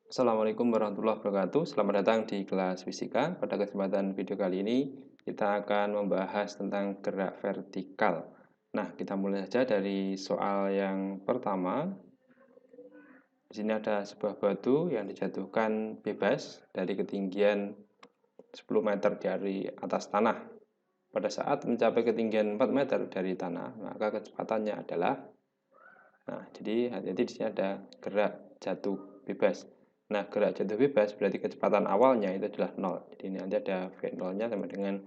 Assalamualaikum warahmatullahi wabarakatuh. Selamat datang di kelas fisika. Pada kesempatan video kali ini, kita akan membahas tentang gerak vertikal. Nah, kita mulai saja dari soal yang pertama. Di sini ada sebuah batu yang dijatuhkan bebas dari ketinggian 10 meter dari atas tanah. Pada saat mencapai ketinggian 4 meter dari tanah, maka kecepatannya adalah, nah, jadi hati-hati di sini ada gerak jatuh bebas. Nah, gerak jatuh bebas berarti kecepatan awalnya itu adalah 0. Jadi ini nanti ada V0-nya sama dengan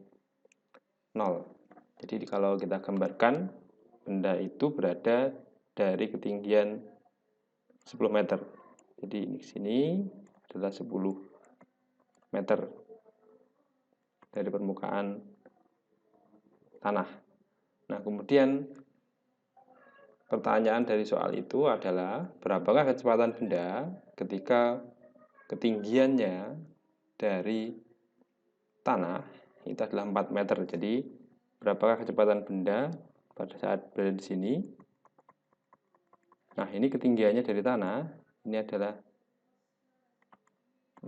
0. Jadi kalau kita gambarkan, benda itu berada dari ketinggian 10 meter. Jadi di sini adalah 10 meter dari permukaan tanah. Nah, kemudian pertanyaan dari soal itu adalah berapakah kecepatan benda ketika ketinggiannya dari tanah itu adalah 4 meter. Jadi berapakah kecepatan benda pada saat berada di sini? Nah, ini ketinggiannya dari tanah, ini adalah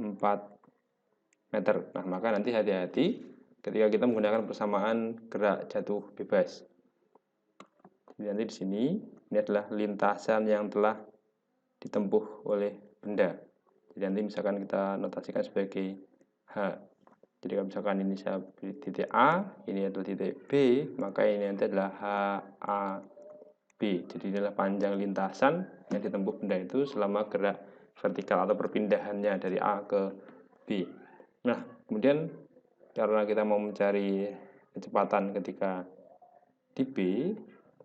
4 meter. Nah, maka nanti hati-hati ketika kita menggunakan persamaan gerak jatuh bebas. Jadi nanti di sini, ini adalah lintasan yang telah ditempuh oleh benda. Jadi nanti misalkan kita notasikan sebagai H. Jadi kalau misalkan ini saya beri titik A, ini adalah titik B, maka ini nanti adalah H, A, B. Jadi inilah panjang lintasan yang ditempuh benda itu selama gerak vertikal atau perpindahannya dari A ke B. Nah, kemudian karena kita mau mencari kecepatan ketika di B,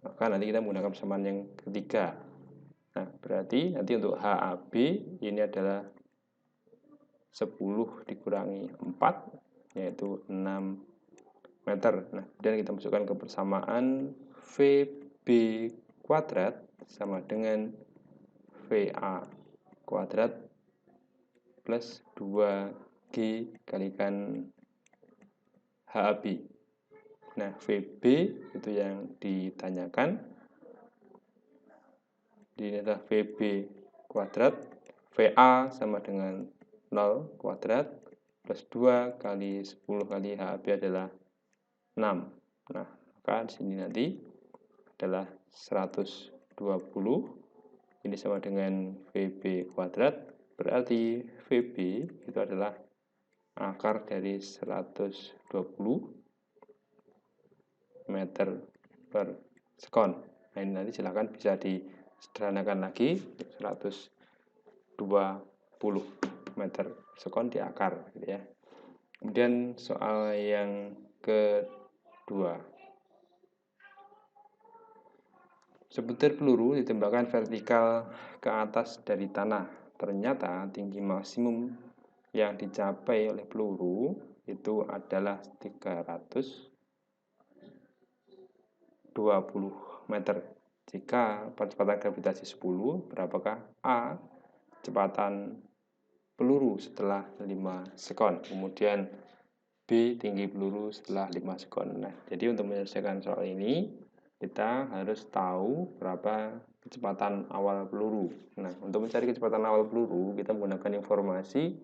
maka nanti kita menggunakan persamaan yang ketiga. Nah, berarti nanti untuk HAB ini adalah 10 dikurangi 4, yaitu 6 meter. Nah, kemudian kita masukkan ke persamaan VB kuadrat sama dengan VA kuadrat plus 2G kalikan HAB. Nah, VB itu yang ditanyakan. Ini adalah VB kuadrat, VA sama dengan 0 kuadrat plus 2 kali 10 kali HAB adalah 6. Nah, maka di sini nanti adalah 120. Ini sama dengan VB kuadrat. Berarti VB itu adalah akar dari 120 meter per sekon. Nah, ini nanti silakan bisa disederhanakan lagi 120 meter per sekon di akar gitu ya. Kemudian soal yang kedua. Sebutir peluru ditembakkan vertikal ke atas dari tanah. Ternyata tinggi maksimum yang dicapai oleh peluru itu adalah 320 meter. Jika percepatan gravitasi 10, berapakah A kecepatan peluru setelah 5 sekon? Kemudian B tinggi peluru setelah 5 sekon. Nah, jadi untuk menyelesaikan soal ini kita harus tahu berapa kecepatan awal peluru. Nah, untuk mencari kecepatan awal peluru, kita menggunakan informasi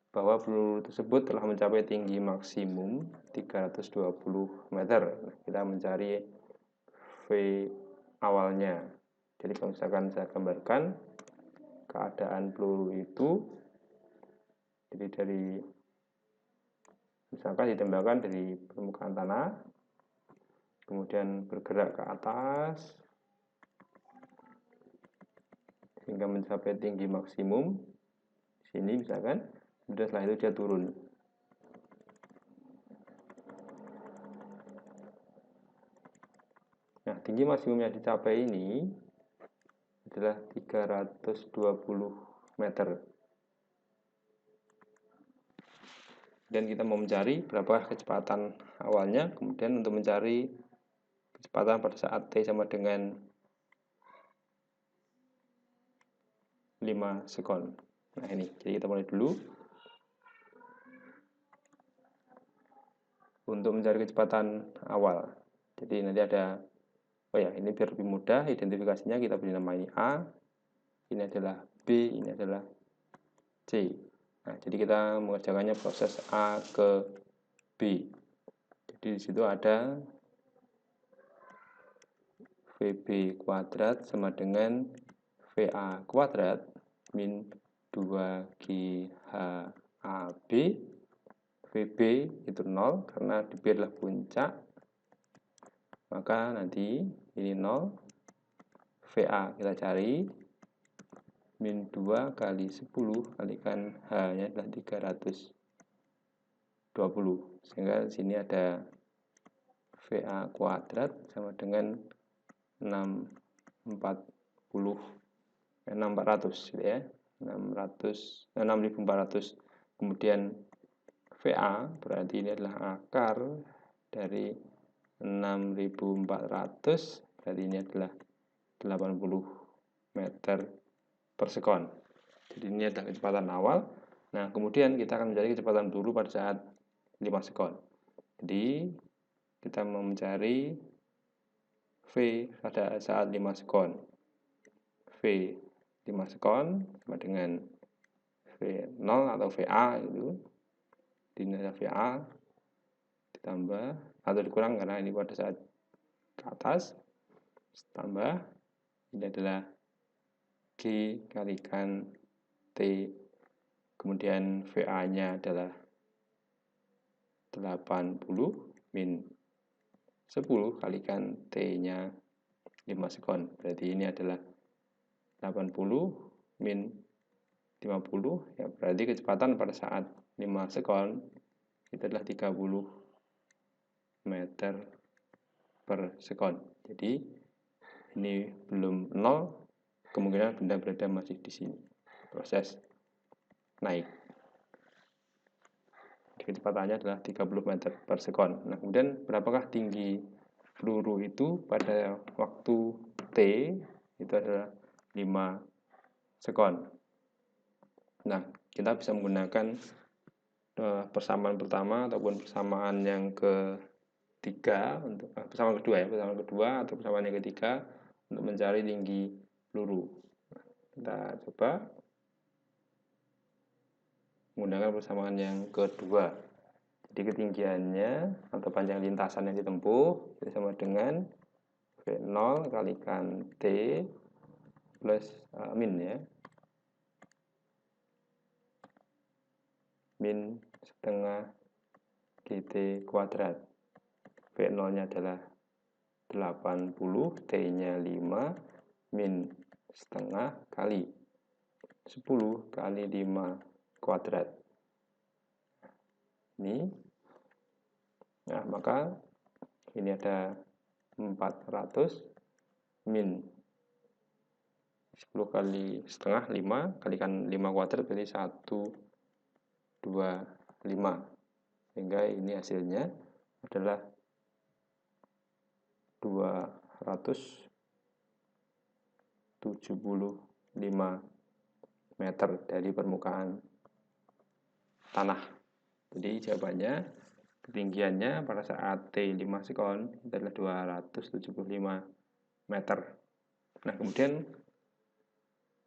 bahwa peluru tersebut telah mencapai tinggi maksimum 320 meter. Nah, kita mencari V awalnya. Jadi kalau misalkan saya gambarkan keadaan peluru itu, jadi dari misalkan ditembakkan dari permukaan tanah, kemudian bergerak ke atas hingga mencapai tinggi maksimum sini misalkan, kemudian setelah itu dia turun. Nah, tinggi maksimum yang dicapai ini adalah 320 meter. Dan kita mau mencari berapa kecepatan awalnya, kemudian untuk mencari kecepatan pada saat T sama dengan 5 sekon. Nah, ini, jadi kita mulai dulu. Untuk mencari kecepatan awal. Jadi nanti ada, oh ya, ini biar lebih mudah identifikasinya, kita beri nama ini A, ini adalah B, ini adalah C. Nah, jadi kita mengerjakannya proses A ke B. Jadi di situ ada VB kuadrat sama dengan VA kuadrat min 2GHAB. VB itu 0 karena B adalah puncak, maka nanti ini 0. VA kita cari min 2 kali 10 kalikan H nya adalah 320, sehingga di sini ada VA kuadrat sama dengan 6.400 gitu ya, 6.400. Kemudian VA berarti ini adalah akar dari 6.400, berarti ini adalah 80 meter per sekon. Jadi ini adalah kecepatan awal. Nah, kemudian kita akan mencari kecepatan peluru pada saat 5 sekon. Jadi kita mau mencari V pada saat 5 sekon. V 5 sekon sama dengan V0 atau VA itu. Ini adalah VA ditambah atau dikurang karena ini pada saat ke atas, tambah ini adalah G kalikan T, kemudian VA nya adalah 80 min 10 kalikan T nya 5 sekon, berarti ini adalah 80 min 50, ya berarti kecepatan pada saat 5 sekon itu adalah 30 meter per sekon. Jadi ini belum 0, kemungkinan benda berada masih di sini, proses naik. Kecepatannya adalah 30 meter per sekon. Nah, kemudian berapakah tinggi peluru itu pada waktu T? Itu adalah 5 sekon. Nah, kita bisa menggunakan persamaan pertama ataupun persamaan yang ketiga untuk persamaan kedua ya, persamaan kedua atau persamaan yang ketiga untuk mencari tinggi peluru. Kita coba menggunakan persamaan yang kedua. Jadi ketinggiannya atau panjang lintasan yang ditempuh itu sama dengan V0 kalikan T plus min ya, min setengah GT kuadrat. V0 nya adalah 80, T nya 5, min setengah kali 10 kali 5 kuadrat. Ini, nah maka ini ada 400 min 10 kali setengah 5 kalikan 5 kuadrat berarti 125, sehingga ini hasilnya adalah 275 meter dari permukaan tanah. Jadi jawabannya ketinggiannya pada saat T 5 sekon adalah 275 meter. Nah, kemudian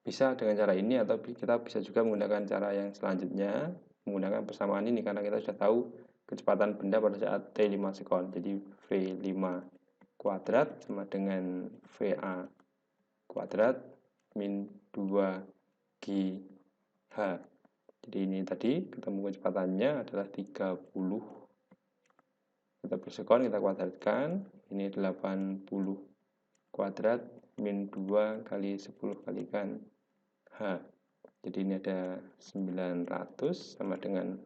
bisa dengan cara ini atau kita bisa juga menggunakan cara yang selanjutnya, menggunakan persamaan ini karena kita sudah tahu kecepatan benda pada saat T 5 sekon. Jadi V5 kuadrat sama dengan VA kuadrat min 2GH. Jadi ini tadi ketemu kecepatannya adalah 30 meter per sekon, kita kuadratkan. Ini 80 kuadrat min 2 kali 10 kalikan H. Jadi ini ada 900 sama dengan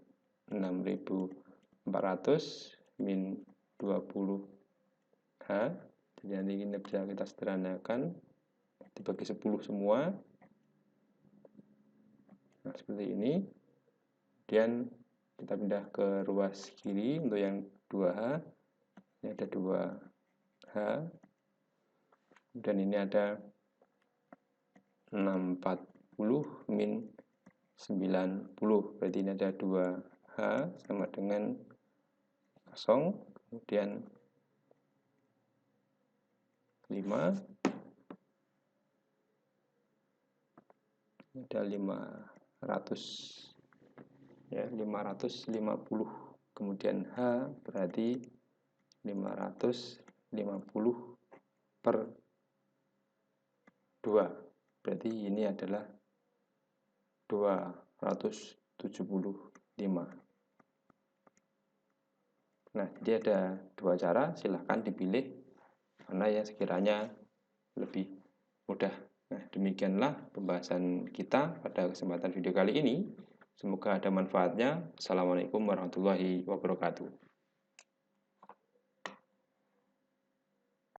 6400 min 20 H. Jadi nanti ini bisa kita sederhanakan dibagi 10 semua. Nah, seperti ini. Kemudian kita pindah ke ruas kiri untuk yang 2H. Ini ada 2H. Dan ini ada 640 min 90. Berarti ini ada 2H sama dengan 0. Kemudian 5. Ini ada 5 ya 550, kemudian H berarti 550 per 2, berarti ini adalah 275. Nah, jadi ada dua cara, silahkan dipilih mana yang sekiranya lebih mudah. Nah, demikianlah pembahasan kita pada kesempatan video kali ini. Semoga ada manfaatnya. Assalamualaikum warahmatullahi wabarakatuh.